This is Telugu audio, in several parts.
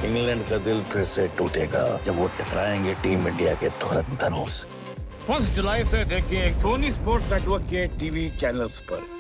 इंग्लैंड का दिल फिर से टूटेगा जब वो टकराएंगे टीम इंडिया के धुरंधरों से। 1 जुलाई से देखिए सोनी स्पोर्ट्स नेटवर्क के टीवी चैनल्स पर।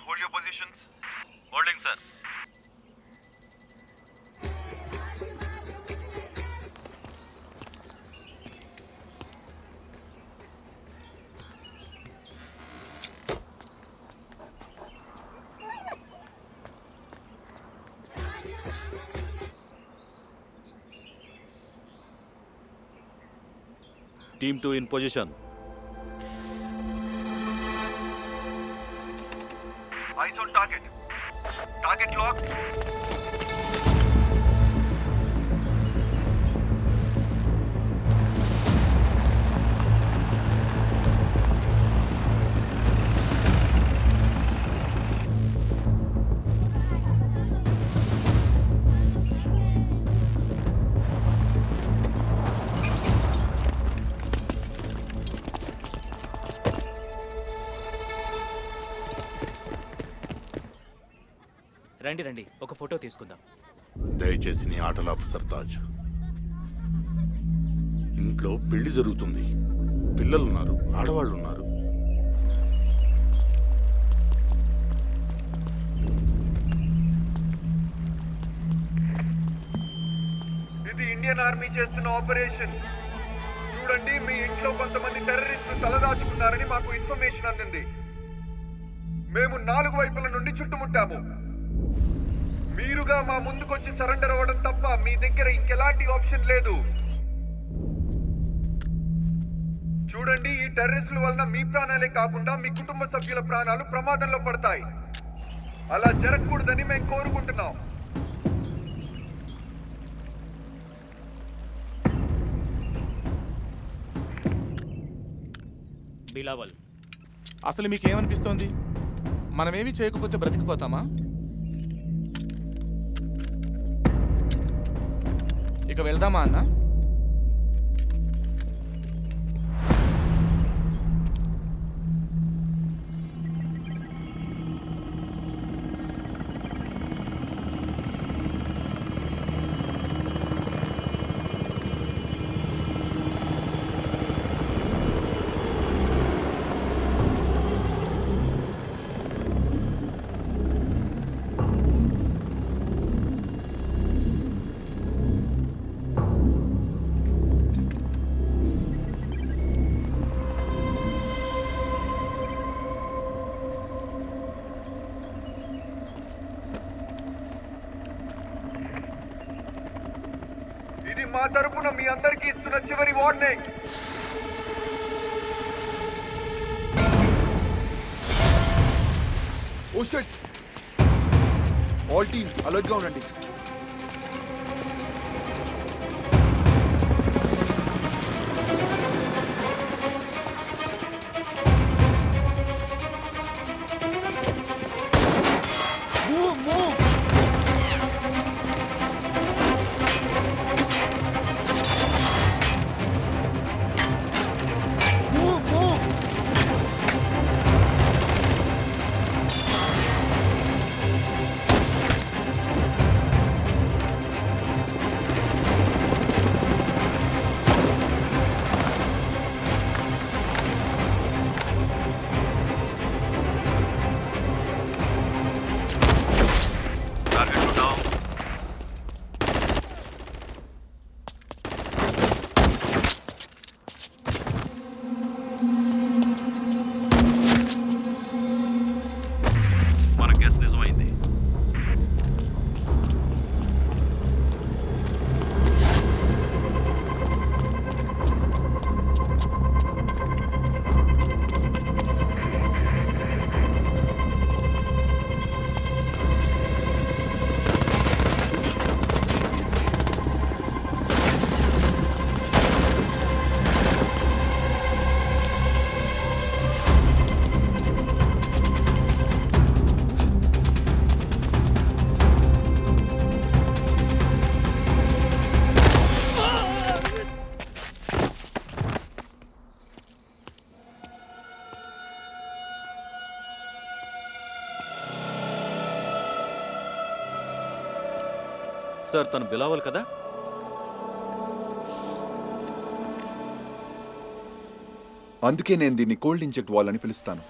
Hold your positions. Holding, sir. Team 2 in position. Eyes on target. Target locked. రండి రండి ఒక ఫోటో తీసుకుందాం. దయచేసి నీ ఆటలాపు సర్తాజ్. ఇంట్లో పెళ్లి జరుగుతుంది, పిల్లలున్నారు, ఆడవాళ్ళున్నారు. ఇది ఇండియన్ ఆర్మీ చేస్తున్న ఆపరేషన్. చూడండి, మీ ఇంట్లో కొంతమంది టెర్రరిస్టులు తలదాచుకున్నారని మాకు ఇన్ఫర్మేషన్ అందింది. మేము 4 వైపుల నుండి చుట్టుముట్టాము. మీరుగా మా ముందుకొచ్చి సరెండర్ అవ్వడం తప్ప మీ దగ్గర ఇంకెలాంటి ఆప్షన్ లేదు. చూడండి, ఈ టెర్రరిస్టుల వలన మీ ప్రాణాలే కాకుండా మీ కుటుంబ సభ్యుల ప్రాణాలు ప్రమాదంలో పడతాయి. అలా జరగకూడదని మేము కోరుకుంటున్నాం. బిలావల్, అసలు మీకేమనిపిస్తోంది? మనమేమీ చేయకపోతే బ్రతికిపోతామా? ఇక వెళ్దామా అన్న? మా తరపున మీ అందరికీ ఇస్తున్న చివరి warning. Oh shit! All team alert గా ఉండండి. సార్ తను బిలావల్ కదా? అందుకే నేను దీన్ని కోల్డ్ ఇంజెక్ట్ వాల్ అని పిలుస్తాను.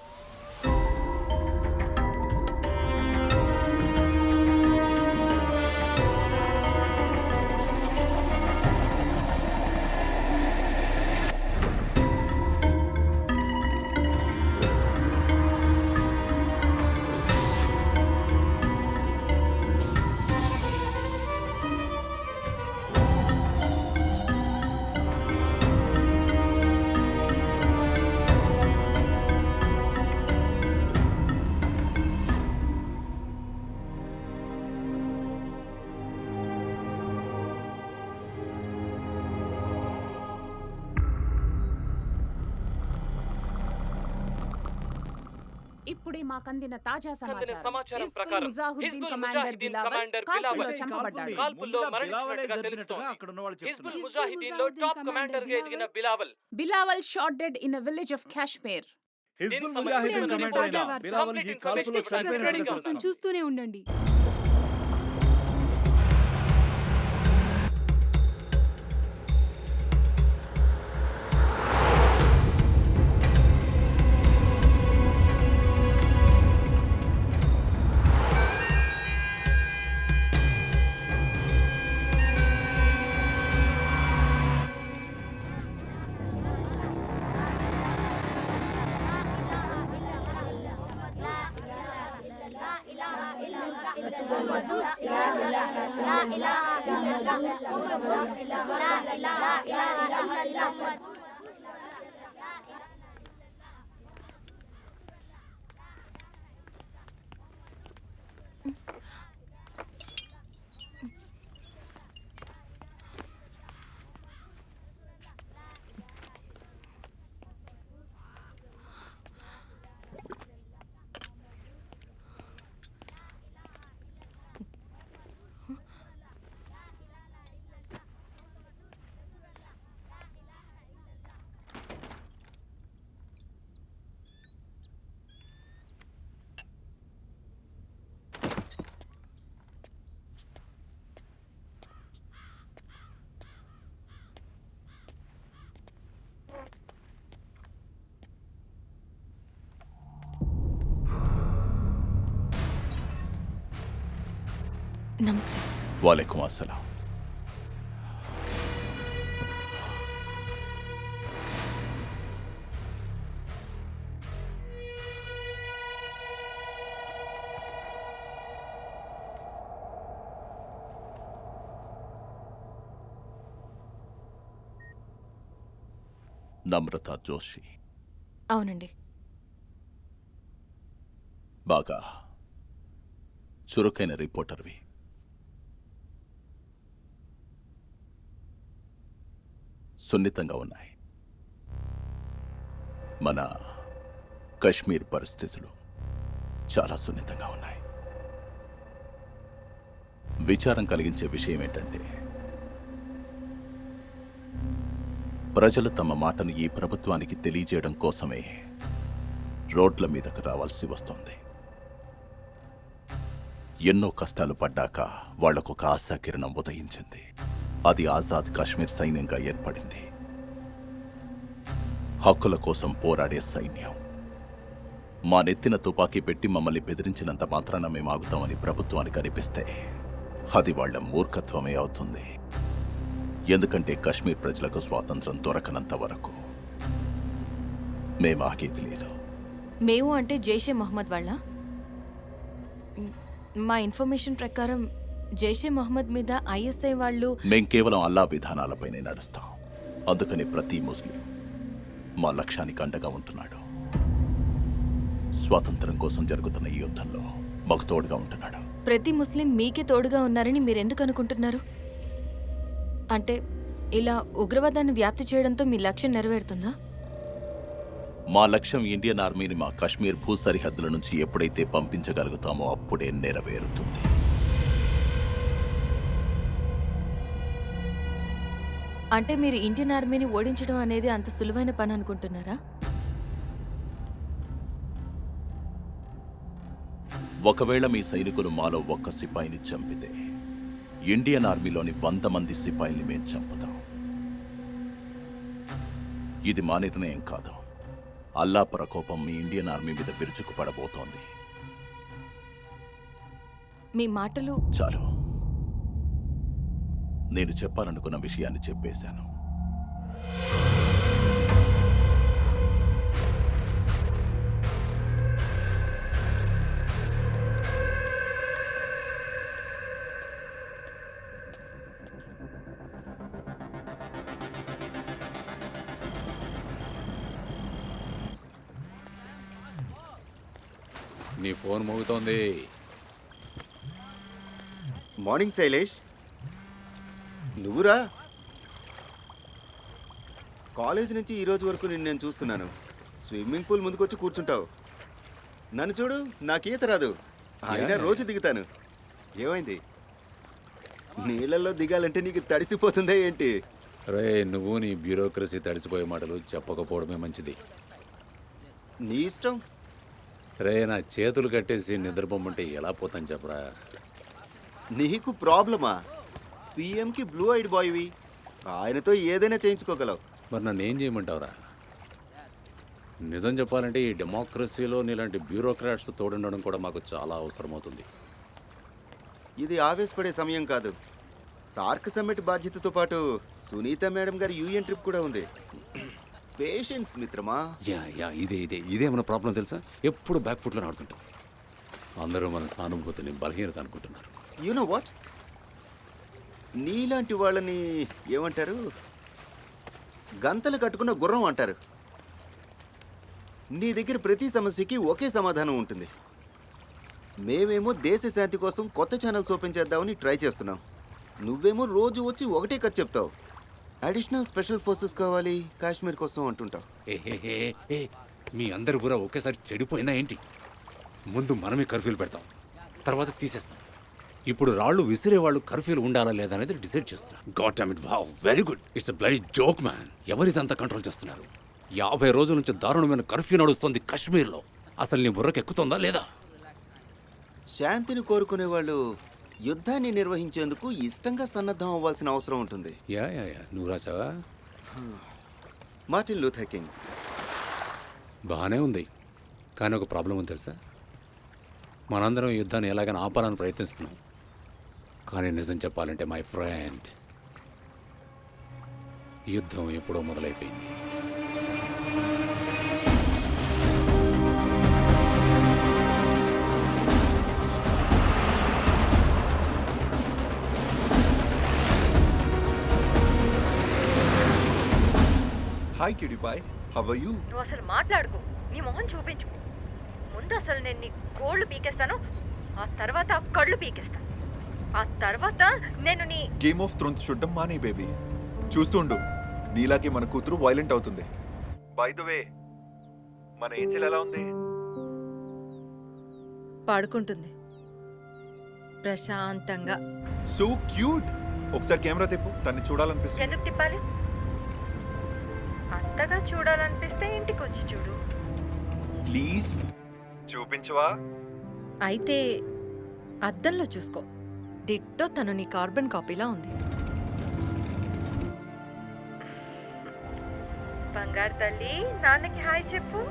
ఇప్పుడే మాకందిన తాజా సమాచారం హిజ్బుల్ ప్రకారం ముజాహిద్దీన్ కమాండర్ బిలావల్ కాల్పుల్లో చంపబడ్డాడు. కాల్పుల్లో మరణించినట్టుగా తెలుస్తోంది. హిజ్బుల్ ముజాహిద్దీన్లో టాప్ కమాండర్ గా ఎదిగిన Bilawal shot dead in a village of Kashmir. Hizbul Mujahideen commander అయిన బిలావల్ ఈ కాల్పులో చనిపోయినట్టుగా తెలుస్తోంది. చూస్తూనే ఉండండి. నమస్తే. వాలేకుం అస్సలాం. నమ్రత జోషి. అవునండి. బాగా చురుకైన రిపోర్టర్వి. సున్నితంగా ఉన్నాయి. మన కశ్మీర్ పరిస్థితులు చాలా సున్నితంగా ఉన్నాయి. విచారం కలిగించే విషయం ఏంటంటే ప్రజలు తమ మాటను ఈ ప్రభుత్వానికి తెలియజేయడం కోసమే రోడ్ల మీదకు రావాల్సి వస్తోంది. ఎన్నో కష్టాలు పడ్డాక వాళ్లకొక ఆశాకిరణం ఉదయించింది. అది ఆజాద్ కాశ్మీర్ సైన్యంగా ఏర్పడింది. హక్కుల కోసం పోరాడే సైన్యం. మా నెత్తిన తుపాకీ పెట్టి మమ్మల్ని బెదిరించినంత మాత్రాన మేము ఆగుతామని ప్రభుత్వానికి అనిపిస్తే అది వాళ్ల మూర్ఖత్వమే అవుతుంది. ఎందుకంటే కశ్మీర్ ప్రజలకు స్వాతంత్రం దొరకనంత వరకు మేము ఆగేది లేదు. మేము అంటే జైషే మొహమ్మద్ వాళ్ళ? మా ఇన్ఫర్మేషన్ ప్రకారం జైషే మొహమ్మద్ మీద ఐఎస్ఐ వాళ్ళు. మేం కేవలం అల్లా విధానాలపైనే నడుస్తాం. అందుకని ప్రతి ముస్లిం మా లక్ష్యానికి అండగా ఉంటున్నాడు. స్వాతంత్రం కోసం జరుగుతున్న ఈ యుద్ధంలో మాకు తోడుగా ఉంటున్నాడు. ప్రతి ముస్లిం మీకే తోడుగా ఉన్నారని మీరెందుకు అనుకుంటున్నారు? అంటే ఇలా ఉగ్రవాదాన్ని వ్యాప్తి చేయడంతో మీ లక్ష్యం నెరవేరుతుందా? మా లక్ష్యం ఇండియన్ ఆర్మీని మా కశ్మీర్ భూ సరిహద్దుల నుంచి ఎప్పుడైతే పంపించగలుగుతామో అప్పుడే నెరవేరుతుంది. అంటే మీరు ఇండియన్ ఆర్మీని ఓడించడం అనేది అంత సులువైన పని అనుకుంటున్నారా? ఒకవేళ మీ సైనికులు మాలో ఒక్క సిపాయిని చంపితే ఇండియన్ ఆర్మీలోని 100 మంది సిపాయిల్ని మేం చంపుతాం. ఇది మా నిర్ణయం కాదు. అల్లా ప్రకోపం మీ ఇండియన్ ఆర్మీ మీద విరుచుకు పడబోతోంది. మీ మాటలు చాలు. నేను చెప్పాలనుకున్న విషయాన్ని చెప్పేశాను. నీ ఫోన్ మోగుతోంది. మార్నింగ్ శైలేష్, నువ్వురా. కాలేజ్ నుంచి ఈ రోజు వరకు నేను చూస్తున్నాను. స్విమ్మింగ్ పూల్ ముందుకొచ్చి కూర్చుంటావు. నన్ను చూడు, నాకు ఈత రాదు, అయినా రోజు దిగుతాను. ఏమైంది? నీళ్ళల్లో దిగాలంటే నీకు తడిసిపోతుందా ఏంటి? రే, నువ్వు నీ బ్యూరోక్రసీ తడిసిపోయే మాటలు చెప్పకపోవడమే మంచిది. నీ ఇష్టం. రే, నా చేతులు కట్టేసి నిద్రపోమంటే ఎలా పోతాను చెప్పరా? నీకు ప్రాబ్లమా? పిఎంకి బ్లూ ఐడ్ బాయ్వి, ఆయనతో ఏదైనా చేయించుకోగలవు. మరి నన్ను ఏం చేయమంటావురా? నిజం చెప్పాలంటే ఈ డెమోక్రసీలో నీలాంటి బ్యూరోక్రాట్స్ తోడుండడం కూడా మాకు చాలా అవసరమవుతుంది. ఇది ఆవేశపడే సమయం కాదు. సార్క్ సమ్మిట్ బాధ్యతతో పాటు సునీత మేడం గారి యూఎన్ ట్రిప్ కూడా ఉంది. పేషెన్స్ మిత్రమా. ఇదేమన్నా ప్రాబ్లం తెలుసా? ఎప్పుడు బ్యాక్ ఫుట్లో ఆడుతుంటాం. అందరూ మన సానుభూతిని బలహీనత అనుకుంటున్నారు. యు నో వాట్, నీలాంటి వాళ్ళని ఏమంటారు? గంతలు కట్టుకున్న గుర్రం అంటారు. నీ దగ్గర ప్రతి సమస్యకి ఒకే సమాధానం ఉంటుంది. మేమేమో దేశ శాంతి కోసం కొత్త ఛానల్స్ ఓపెన్ చేద్దామని ట్రై చేస్తున్నాం. నువ్వేమో రోజు వచ్చి ఒకటే కథ చెప్తావు. అడిషనల్ స్పెషల్ ఫోర్సెస్ కావాలి కాశ్మీర్ కోసం అంటుంటావు. మీ అందరి ఊర ఒకేసారి చెడిపోయినా ఏంటి? ముందు మనమే కర్ఫ్యూలు పెడతాం, తర్వాత తీసేస్తాం. ఇప్పుడు రాళ్ళు విసిరేవాళ్ళు కర్ఫ్యూలు ఉండాలా లేదా అనేది డిసైడ్ చేస్తున్నారు. Got damn it, wow, very good. It's bloody joke man. ఎవరిదంతా కంట్రోల్ చేస్తున్నారు? 50 రోజుల నుంచి దారుణమైన కర్ఫ్యూ నడుస్తుంది కాశ్మీర్లో. అసలు నీ బుర్రకు ఎక్కుతుందా లేదా? శాంతిని కోరుకునే వాళ్ళు యుద్ధాన్ని నిర్వహించేందుకు ఇష్టంగా సన్నద్ధం అవ్వాల్సిన అవసరం ఉంటుంది. యా నువ్వు రాసావా? Martin Luther king. బాగానే ఉంది, కానీ ఒక ప్రాబ్లం ఉంది తెలుసా? మనందరం యుద్ధాన్ని ఎలాగైనా ఆపాలని ప్రయత్నిస్తున్నాం. కానీ నిజం చెప్పాలంటే మై ఫ్రెండ్, యుద్ధం ఎప్పుడో మొదలైపోయింది. Hi cutie pie, how are you? నువ్వు అసలు మాట్లాడుకో, నీ మొహం చూపించు. ముందు అసలు నేను నీ గోళ్ళు పీకేస్తాను, ఆ తర్వాత కళ్ళు పీకేస్తాను, ఆ తర్వాత నేను నీ గేమ్ ఆఫ్ థ్రోన్స్ చూడడం మానే బేబీ. చూస్తుండు, నీలాగే మన కూతురు వైలెంట్ అవుతుంది. బై ద వే, మన ఏంజెల్ ఎలా ఉంది? పడుకుంటుంది ప్రశాంతంగా. So cute. ఒకసారి కెమెరా తిప్పు, తన్ని చూడాలనిపిస్తుంది. ఎందుకు తిప్పాలి? అంతగా చూడాలనిపిస్తే ఇంటికి వచ్చి చూడు. ప్లీజ్ చూపించవా? అయితే అద్దంలో చూసుకో. డిట్టో తను నీ కార్బన్ కాపీలా ఉంది. బంగారు తల్లి, నాన్నకి హాయ్ చెప్పు.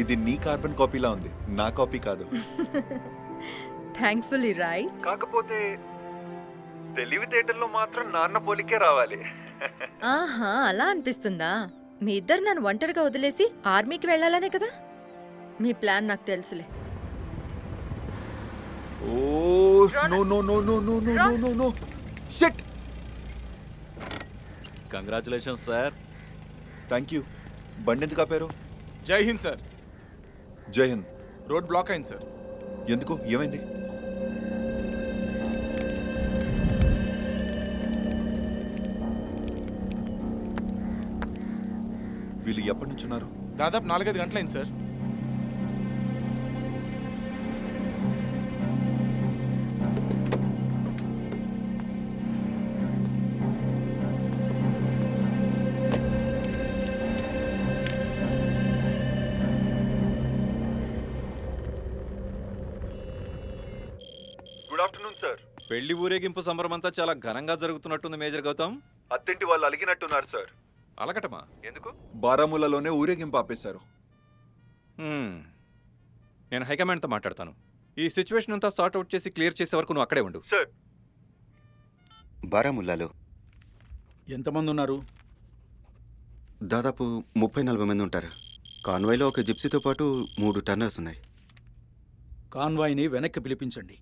ఇది నీ కార్బన్ కాపీలా ఉంది, నా కాపీ కాదు. Thankfully right. కాకపోతే తెలివితేటల్లో మాత్రం నాన్న పోలికే రావాలి. ఆహా, అలా అనిపిస్తుందా? మీ ఇద్దరు నన్ను ఒంటరిగా వదిలేసి ఆర్మీకి వెళ్ళాలనే కదా మీ ప్లాన్. నాకు తెలుసులే. Oh no no no no no no no no no shit. Congratulations sir. Thank you. బండి ఎందుకు ఆపారు? Jai Hind sir. Jai Hind. Road block అయింది సార్. ఎందుకు, ఏమైంది? వీళ్ళు ఎప్పటి నుంచి ఉన్నారు? దాదాపు 4-5 గంటలైంది సార్. Good afternoon sir. పెళ్లి ఊరేగింపు సంబరమంతా చాలా ఘనంగా జరుగుతున్నట్టుంది మేజర్ గౌతమ్. అత్తింటి వాళ్ళు అలిగినట్టున్నారు సార్. అలకటమా? ఎందుకు? బారాముల్లాలోనే ఊరేగింపు ఆపేశారు. నేను హైకమాండ్తో మాట్లాడతాను. ఈ సిచ్యువేషన్ అంతా సార్ట్ అవుట్ చేసి క్లియర్ చేసే వరకు నువ్వు అక్కడే ఉండు. సార్. బారాముల్లాలో ఎంతమంది ఉన్నారు? దాదాపు 30-40 మంది ఉంటారు. కాన్వాయ్లో ఒక జిప్సీతో పాటు 3 టర్నర్స్ ఉన్నాయి. కాన్వాయ్ని వెనక్కి పిలిపించండి.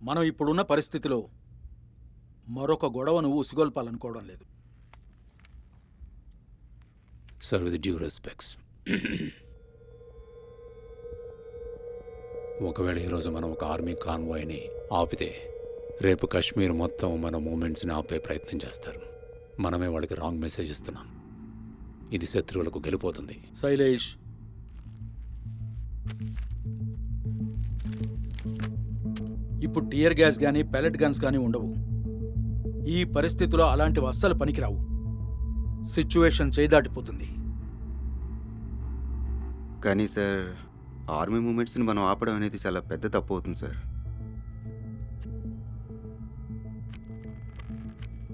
మనం ఇప్పుడున్న పరిస్థితిలో మరొక గొడవను ఉసిగొల్పాలనుకోవడం లేదు. సార్, విత్ డ్యూ రెస్పెక్ట్స్, ఒకవేళ ఈరోజు మనం ఒక ఆర్మీ కాన్వాయ్ని ఆపితే రేపు కాశ్మీర్ మొత్తం మన మూమెంట్స్ని ఆపే ప్రయత్నం చేస్తారు. మనమే వాళ్ళకి రాంగ్ మెసేజ్ ఇస్తున్నాం. ఇది శత్రువులకు గెలిపోతుంది. శైలేష్, ఇప్పుడు టియర్ గ్యాస్ కానీ పెల్లెట్ గన్స్ కానీ ఉండవు. ఈ పరిస్థితిలో అలాంటివి అస్సలు పనికిరావు. సిచ్యువేషన్ చేదాటిపోతుంది. కానీ సార్, ఆర్మీ మూమెంట్స్ని మనం ఆపడం అనేది చాలా పెద్ద తప్పు అవుతుంది సార్.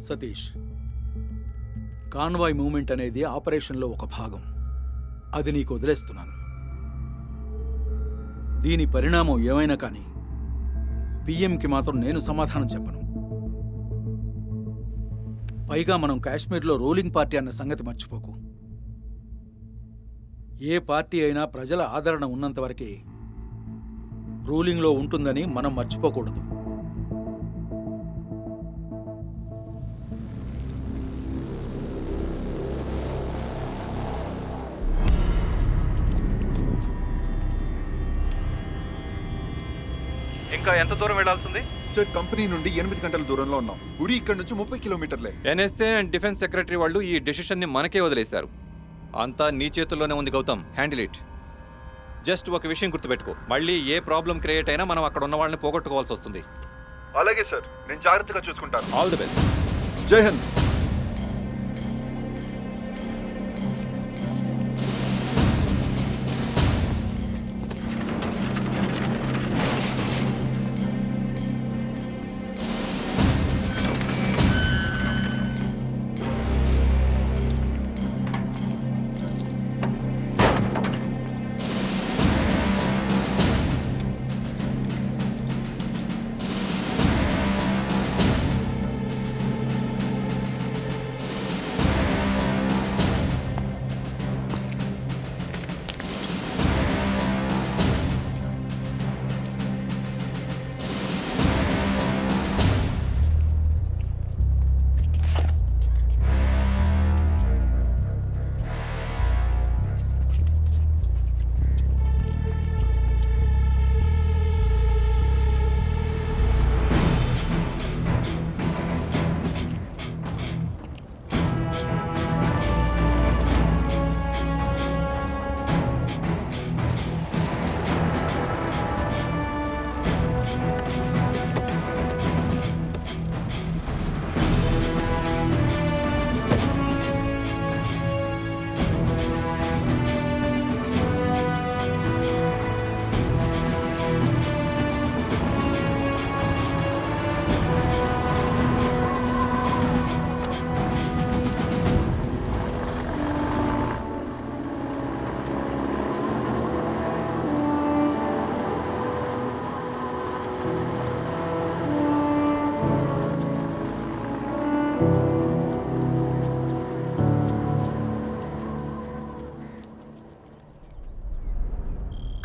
సతీష్, కాన్వాయ్ మూమెంట్ అనేది ఆపరేషన్లో ఒక భాగం. అది నీకు వదిలేస్తున్నాను. దీని పరిణామం ఏమైనా కానీ పిఎంకి మాత్రం నేను సమాధానం చెప్పను. పైగా మనం కాశ్మీర్లో రూలింగ్ పార్టీ అన్న సంగతి మర్చిపోకు. ఏ పార్టీ అయినా ప్రజల ఆదరణ ఉన్నంతవరకే రూలింగ్లో ఉంటుందని మనం మర్చిపోకూడదు. ఇంకా ఎంత దూరం వెళ్లాల్సింది? సార్, కంపెనీ నుండి 8 గంటల దూరంలో ఉన్నాం. ఉరి ఇక్కడ నుంచి 30 కిలోమీటర్లే. ఎన్ఎస్ఏ అండ్ డిఫెన్స్ సెక్రటరీ వాళ్ళు ఈ డెసిషన్ని మనకే వదిలేశారు. అంతా నీ చేతుల్లోనే ఉంది గౌతమ్. Handle it. జస్ట్ ఒక విషయం గుర్తుపెట్టుకో, మళ్ళీ ఏ ప్రాబ్లం క్రియేట్ అయినా మనం అక్కడ ఉన్న వాళ్ళని పోగొట్టుకోవాల్సి వస్తుంది. అలాగే సార్, నేను జాగ్రత్తగా చూసుకుంటాను. All the best. జై హింద్.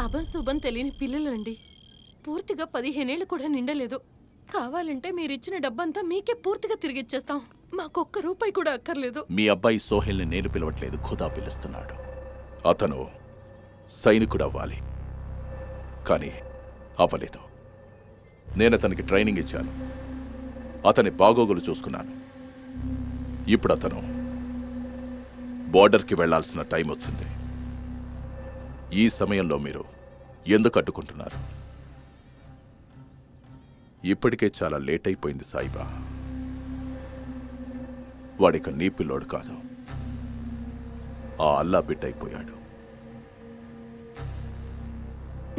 అభంశుభం తెలియని పిల్లలండి. పూర్తిగా 15 ఏళ్ళు కూడా నిండలేదు. కావాలంటే మీరిచ్చిన డబ్బంతా మీకే పూర్తిగా తిరిగిచ్చేస్తాం. మాకొక్క రూపాయి కూడా అక్కర్లేదు. మీ అబ్బాయి సోహెల్ని నేను పిలవట్లేదు, ఖుదా పిలుస్తున్నాడు. అతను సైనికుడు అవ్వాలి, కానీ అవ్వలేదు. నేను అతనికి ట్రైనింగ్ ఇచ్చాను, అతని బాగోగులు చూసుకున్నాను. ఇప్పుడు అతను బోర్డర్కి వెళ్లాల్సిన టైం వచ్చింది. ఈ సమయంలో మీరు ఎందుకు అడ్డుకుంటున్నారు? ఇప్పటికే చాలా లేట్ అయిపోయింది సాయిబా. వాడిక నీ పిల్లోడు కాదు, ఆ అల్లా బిడ్డ అయిపోయాడు.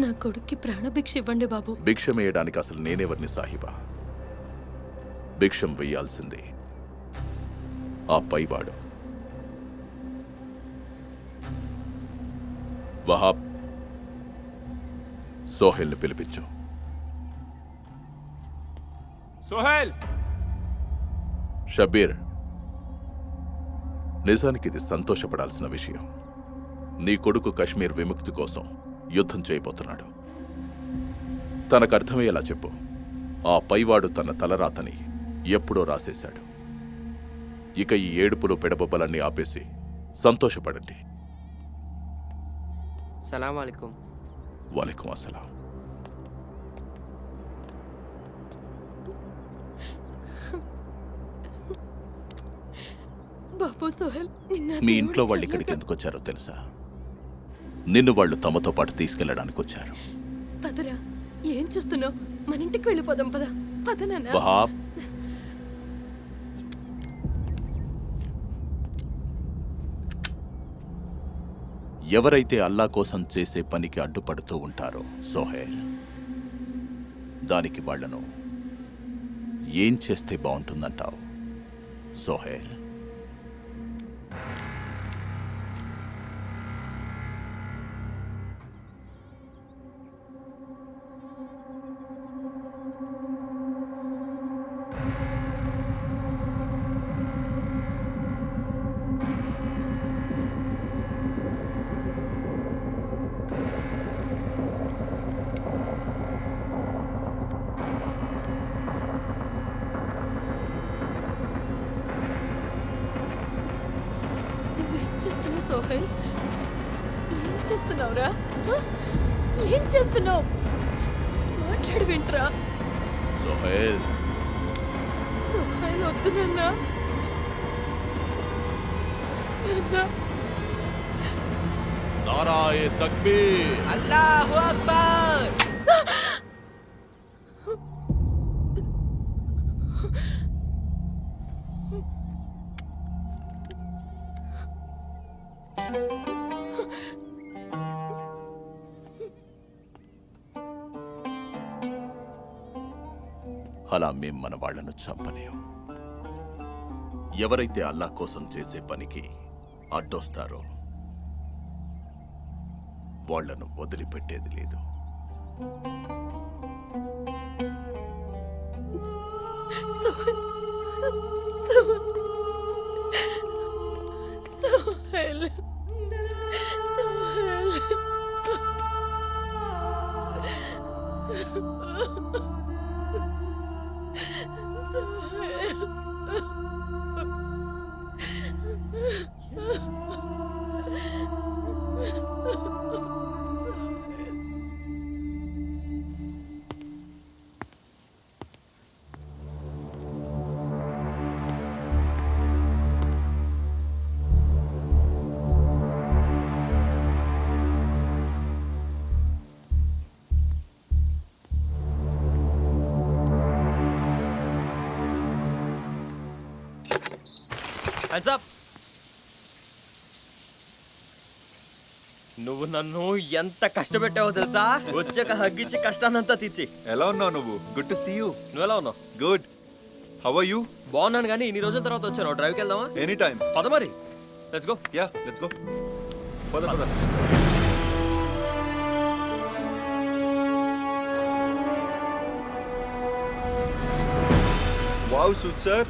నా కొడుక్కి ప్రాణభిక్ష ఇవ్వండి బాబు. భిక్షం వేయడానికి అసలు నేనెవరిని సాహిబా? భిక్షం వెయ్యాల్సింది ఆ పైవాడు. వహాబ్, సోహెల్ని పిలిపించు. సోహెల్! షబీర్, నిజానికి ఇది సంతోషపడాల్సిన విషయం. నీ కొడుకు కశ్మీర్ విముక్తి కోసం యుద్ధం చేయబోతున్నాడు. తనకు అర్థమయ్యేలా చెప్పు. ఆ పైవాడు తన తలరాతని ఎప్పుడో రాసేశాడు. ఇక ఈ ఏడుపులు పెడబొబ్బలన్నీ ఆపేసి సంతోషపడండి. సలాం అలైకుం. వాలేకుం అస్సలాం. బాబు సోహెల్, మీ ఇంట్లో వాళ్ళు ఇక్కడికి ఎందుకు వచ్చారో తెలుసా? నిన్ను వాళ్ళు తమతో పాటు తీసుకెళ్లడానికి వచ్చారు. పదరా, ఏం చూస్తున్నావు? మన ఇంటికి వెళ్ళిపోదాం. పద పద నాన్న. వహాబ్, ఎవరైతే అల్లా కోసం చేసే పనికి అడ్డుపడుతూ ఉంటారో సోహెల్, దానికి వాళ్లను ఏం చేస్తే బాగుంటుందంటావు సోహెల్? నువ్వేం చేస్తున్నావు సోహెల్? ఏం చేస్తున్నావురా? ఏం చేస్తున్నావు? మాట్లాడు వింట్రా. సోహెల్, సోహెల్ వద్దు నాన్న. నారాయే తక్బీర్. అల్లాహు అక్బర్. అలా మేం మన వాళ్లను చంపలేం. ఎవరైతే అల్లా కోసం చేసే పనికి అడ్డొస్తారో వాళ్లను వదిలిపెట్టేది లేదు. సోహెల్, సోహెల్, సోహెల్. Hands up. నువ్వు నన్ను ఎంత కష్టపెట్టావో తెలుసా? వచ్చాక హగ్గిచ్చి కష్టాన్నంతా తీర్చి. ఎలా ఉన్నావు నువ్వు? Good to see you. నువ్వు ఎలా ఉన్నావు? గుడ్. How are you? బాగున్నాను, కానీ ఇన్ని రోజుల తర్వాత వచ్చాను. డ్రైవ్కి వెళ్దామా? Any time. పద మరి. Let's go. Yeah, let's go. పద పద. Wow suit sir.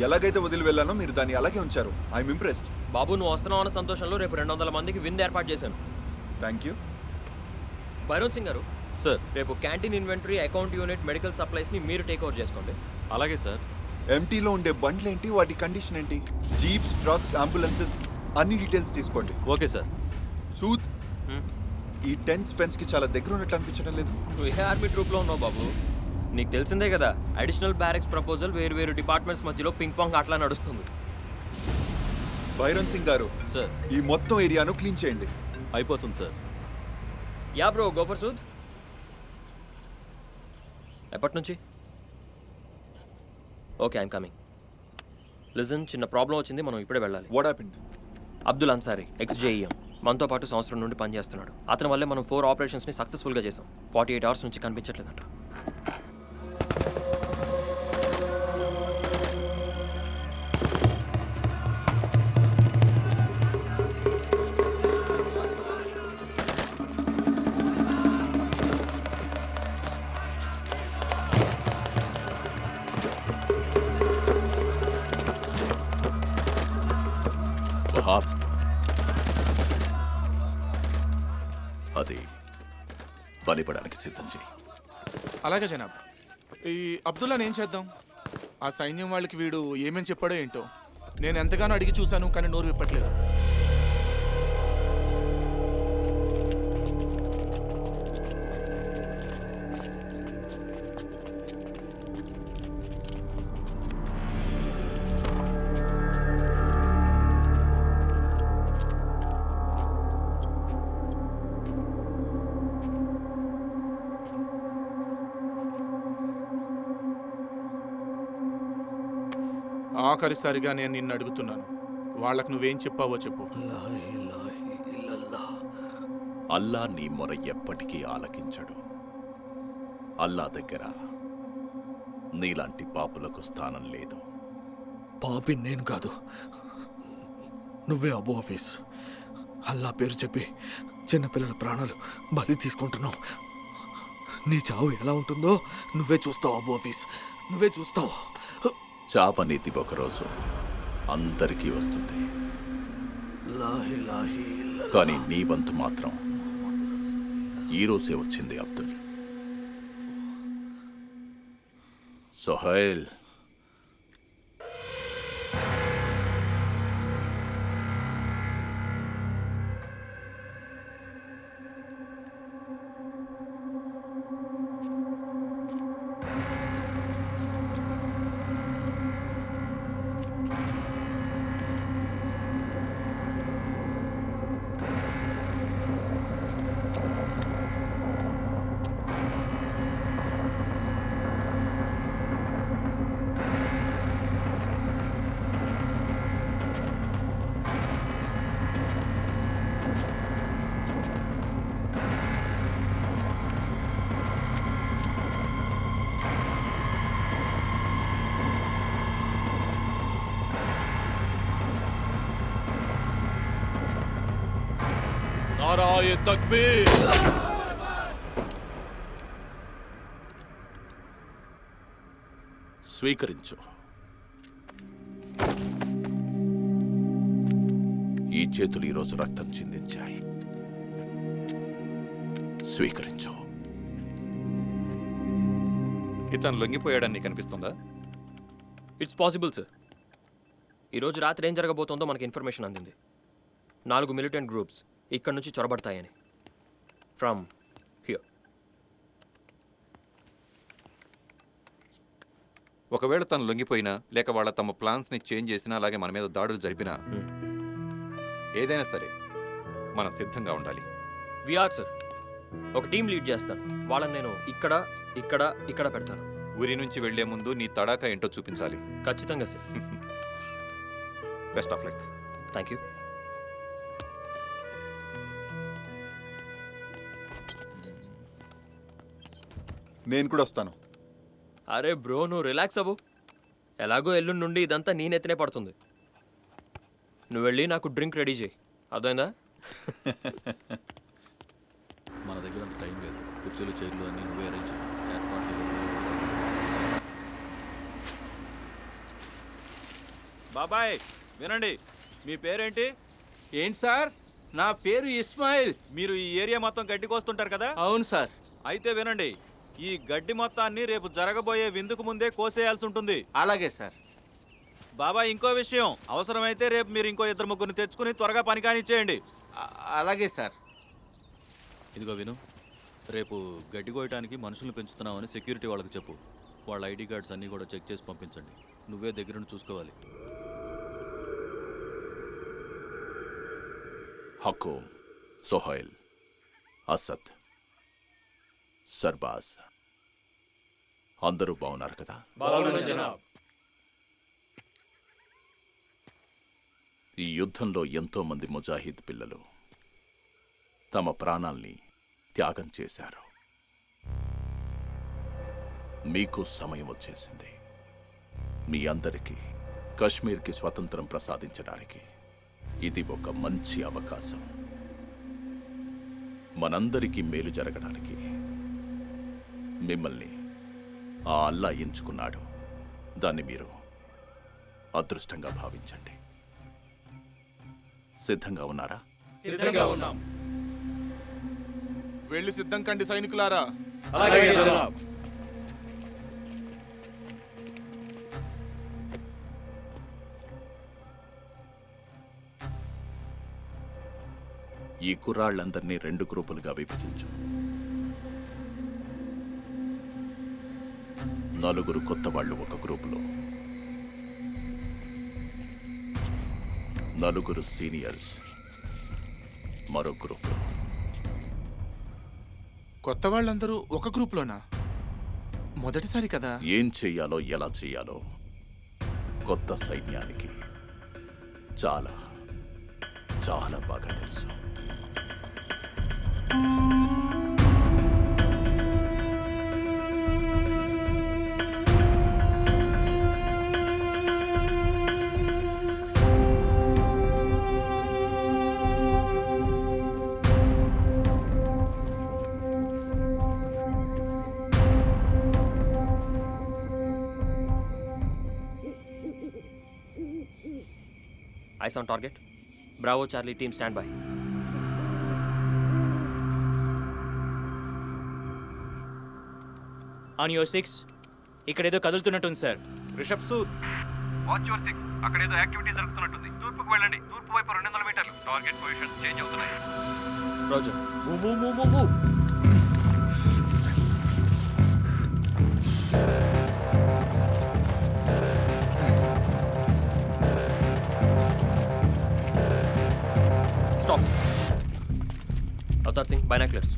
ఎలాగైతే వదిలి వెళ్ళానో మీరు దాన్ని అలాగే ఉంచారు. I'm impressed. బాబు, నువ్వు వస్తున్నావు అన్న సంతోషంలో రేపు 200 మందికి విందు ఏర్పాటు చేశాను. Thank you. భైరవ్ సింగ్ గారు, సార్ రేపు canteen inventory, account unit, medical సప్లైస్ని మీరు టేక్ ఓవర్ చేసుకోండి. అలాగే సార్. ఎంటీలో ఉండే బండ్లు ఏంటి, వాటి కండిషన్ ఏంటి, జీప్స్, ట్రక్స్, అంబులెన్సెస్ అన్ని డీటెయిల్స్ తీసుకోండి. Okay sir. సూద్, ఈ టెన్స్ ఫెన్స్ కి చాలా దగ్గర ఉన్నట్లు అనిపించడం లేదు. నువ్వు ఏ ఆర్మీ ట్రూప్లో ఉన్నావు బాబు? నీకు తెలిసిందే కదా, అడిషనల్ బ్యారెక్స్ ప్రపోజల్ వేరు వేరు డిపార్ట్మెంట్స్ మధ్యలో పింగ్ పాంగ్ అట్లా నడుస్తుంది. బైరన్ సింగ్ గారు, సార్ ఈ మొత్తం ఏరియాను క్లీన్ చేయండి. అయిపోతుంది sir. Yeah bro, go for Sood. ఎప్పటి నుంచి? Okay, I'm coming. లిజన్, చిన్న ప్రాబ్లం వచ్చింది, మనం ఇప్పుడే వెళ్ళాలి. What happened? Abdul Ansari, X JEM. మనతో పాటు సంవత్సరం నుండి పనిచేస్తున్నాడు. అతని వల్లే మనం 4 ఆపరేషన్స్ని సక్సెస్ఫుల్గా చేసాం. 48 అవర్స్ నుంచి కనిపించట్లేదంట. వహాబ్, అది బలిపడానికి సిద్ధం చేయి. అలాగే జనాబ్. ఈ అబ్దుల్లాని ఏం చేద్దాం? ఆ సైన్యం వాళ్ళకి వీడు ఏమేం చెప్పాడో ఏంటో. నేను ఎంతగానో అడిగి చూశాను, కానీ నోరు విప్పట్లేదు. ఆఖరిసారిగా నేను నిన్ను అడుగుతున్నాను, వాళ్ళకు నువ్వేం చెప్పావో చెప్పు. అల్లా నీ మొర ఎప్పటికీ ఆలకించడు. అల్లా దగ్గర నీలాంటి పాపులకు స్థానం లేదు. పాపి నేను కాదు, నువ్వే అబూ హఫీజ్. అల్లా పేరు చెప్పి చిన్నపిల్లల ప్రాణాలు బలి తీసుకుంటున్నావు. నీ చావు ఎలా ఉంటుందో నువ్వే చూస్తావు అబూ హఫీజ్, నువ్వే చూస్తావు. చాపనీతి ఒకరోజు అందరికీ వస్తుంది, కానీ నీ వంతు మాత్రం ఈరోజే వచ్చింది అబ్దుల్. సోహైల్, నారాయ తక్బీర్. స్వీకరించు. ఈ చేతులు ఈరోజు రక్తం చిందించాయి. స్వీకరించు. ఇతను లొంగిపోయాడని నీకు అనిపిస్తుందా? It's possible sir. ఈరోజు రాత్రి ఏం జరగబోతోందో మనకి ఇన్ఫర్మేషన్ అందింది. 4 మిలిటెంట్ గ్రూప్స్ ఇక్కడ నుంచి చొరబడతాయని. From here. ఒకవేళ తను లొంగిపోయినా లేక వాళ్ళ తమ ప్లాన్స్ని చేంజ్ చేసినా, అలాగే మన మీద దాడులు జరిపినా, ఏదైనా సరే మనం సిద్ధంగా ఉండాలి. We are sir. ఒక టీం లీడ్ చేస్తాను. వాళ్ళని నేను ఇక్కడ ఇక్కడ ఇక్కడ పెడతాను. ఊరి నుంచి వెళ్లే ముందు నీ తడాకా ఏంటో చూపించాలి. ఖచ్చితంగా sir. Best of luck. Thank you. నేను కూడా వస్తాను. అరే బ్రో, నువ్వు రిలాక్స్ అవ్వు. ఎలాగో ఎల్లుండి నుండి ఇదంతా నీ నెత్తినే పడుతుంది. నువ్వు వెళ్ళి నాకు డ్రింక్ రెడీ చేయి, అర్థమైందా? మన దగ్గర అంత టైం లేదు. కుర్చీలు చైర్లు అన్నీ నువ్వే అరేంజ్ చేయి. బాబాయ్ వినండి, మీ పేరేంటి? ఏంటి సార్? నా పేరు ఇస్మాయిల్. మీరు ఈ ఏరియా మొత్తం గడ్డి కోస్తుంటారు కదా? అవును సార్. అయితే వినండి, ఈ గడ్డి మొత్తాన్ని రేపు జరగబోయే విందుకు ముందే కోసేయాల్సి ఉంటుంది. అలాగే సార్. బాబాయ్ ఇంకో విషయం, అవసరమైతే రేపు మీరు ఇంకో 2-3 తెచ్చుకుని త్వరగా పని కానిచ్చేయండి. అలాగే సార్. ఇదిగో విను, రేపు గడ్డి కోయటానికి మనుషులను పెంచుతున్నామని సెక్యూరిటీ వాళ్ళకి చెప్పు. వాళ్ళ ఐడి కార్డ్స్ అన్నీ కూడా చెక్ చేసి పంపించండి. నువ్వే దగ్గరుండి చూసుకోవాలి. హకూమ్, సోహైల్, అసద్, సర్బాజ్ అందరూ బాగున్నారు కదా? ఈ యుద్ధంలో ఎంతో మంది ముజాహిద్ పిల్లలు తమ ప్రాణాల్ని త్యాగం చేశారు. మీకు సమయం వచ్చేసింది. మీ అందరికీ కశ్మీర్కి స్వతంత్రం ప్రసాదించడానికి ఇది ఒక మంచి అవకాశం. మనందరికీ మేలు జరగడానికి మిమ్మల్ని ఆ అల్లా ఎంచుకున్నాడు. దాన్ని మీరు అదృష్టంగా భావించండి. సిద్ధంగా ఉన్నారా? సిద్ధంగా ఉన్నాం. వెళ్ళి సిద్ధం కండి సైనికులారా. ఈ కుర్రాళ్ళందరినీ 2 గ్రూపులుగా విభజించు. 4 కొత్త వాళ్ళు ఒక గ్రూపులో, 4 సీనియర్స్ మరో గ్రూపులో. కొత్త వాళ్ళందరూ ఒక గ్రూప్లోనా? మొదటిసారి కదా. ఏం చెయ్యాలో ఎలా చెయ్యాలో కొత్త సైన్యానికి చాలా చాలా బాగా తెలుసు. Eyes on target. Bravo Charlie team stand by. On your 6. ఇక్కడేదో కదులుతున్నట్టుంది sir. Rishabh Sood, watch your 6. అక్కడేదో యాక్టివిటీ జరుగుతున్నట్టుంది. తూర్పుకు వెళ్ళండి. తూర్పు వైపు 200 మీటర్లు. టార్గెట్ పొజిషన్ చేంజ్ అవుతున్నాయి. Roger. Move. Stop. Avtar Singh, binoculars.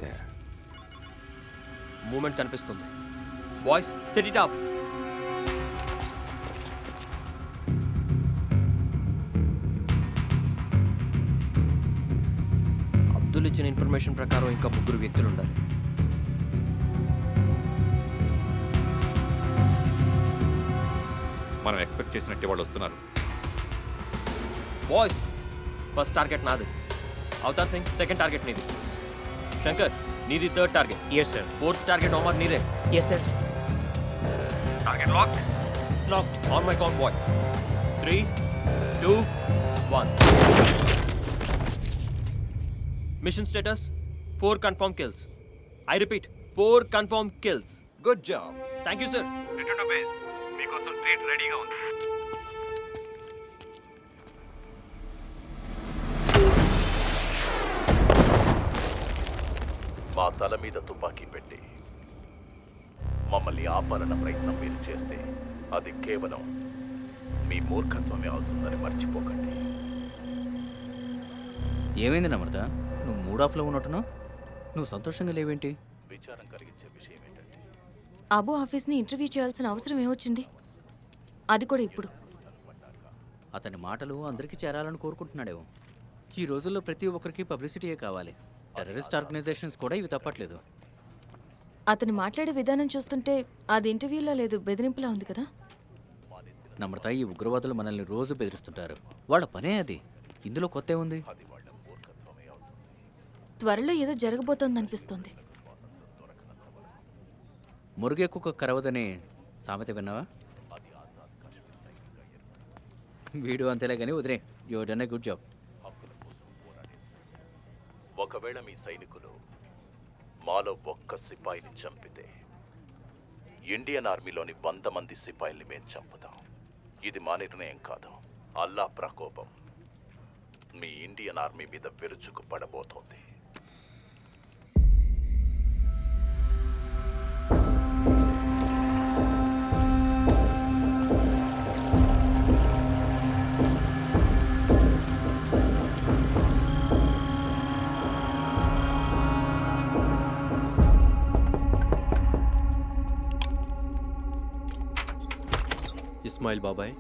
There. Movement కనిపిస్తుంది. Boys, set it up. Abdul ఇచ్చిన ఇన్ఫర్మేషన్ ప్రకారం ఇంకా 3 వ్యక్తులు ఉండాలి. మనం ఎక్స్పెక్ట్ చేసినట్టే వాళ్ళు వస్తున్నారు. బాయ్స్, ఫస్ట్ టార్గెట్ నాది. అవతార్ సింగ్, సెకండ్ టార్గెట్ నీది. శంకర్, నీది third target. Yes sir. Fourth target Omar నీదే. Yes sir. Target lock. Locked. On my count boys. 3, 2, 1. Mission status 4 confirm kills. I repeat, 4 confirm kills. Good job. Thank you sir. Return to base. మీకోసం ట్రీట్ రెడీగా ఉంది. మా తల మీద తుపాకీ పెట్టి మమ్మల్ని ఆపాలన్న ప్రయత్నం మీరు చేస్తే అది కేవలం మీ మూర్ఖత్వమే అవుతుందని మర్చిపోకండి. ఏమైంది నమ్రత? నువ్వు మూడ్ ఆఫ్లో ఉన్నట్టున్నావు. నువ్వు సంతోషంగా లేవేంటి? విచారం కలిగించే విషయం ఏంటంటే అబు ఆఫీస్ని ఇంటర్వ్యూ చేయాల్సిన అవసరం ఏమొచ్చింది? అది కూడా ఇప్పుడు. అతని మాటలు అందరికీ చేరాలని కోరుకుంటున్నాడేమో. ఈ రోజుల్లో ప్రతి ఒక్కరికి పబ్లిసిటీయే కావాలి. టెర్రరిస్ట్ ఆర్గనైజేషన్స్ కూడా ఇవి తప్పట్లేదు. అతను మాట్లాడే విధానం చూస్తుంటే అది ఇంటర్వ్యూలో లేదు, బెదిరింపులా ఉంది కదా. నమ్రత, ఈ ఉగ్రవాదులు మనల్ని రోజు బెదిరిస్తుంటారు. వాళ్ళ పనే అది. ఇందులో కొత్త ఏముంది? త్వరలో ఏదో జరగబోతోందనిపిస్తోంది. మురుగెక్కువ కరవదని సామెత విన్నావా? వీడు అంతేలే కానీ వదిలే. You done a good job. ఒకవేళ మీ సైనికులు మాలో ఒక్క సిపాయిని చంపితే ఇండియన్ ఆర్మీలోని 100 మంది సిపాయిల్ని మేము చంపుతాం. ఇది మా నిర్ణయం కాదు. అల్లా ప్రకోపం మీ ఇండియన్ ఆర్మీ మీద విరుచుకు పడబోతోంది. ఇస్మాయిల్ బాబాయ్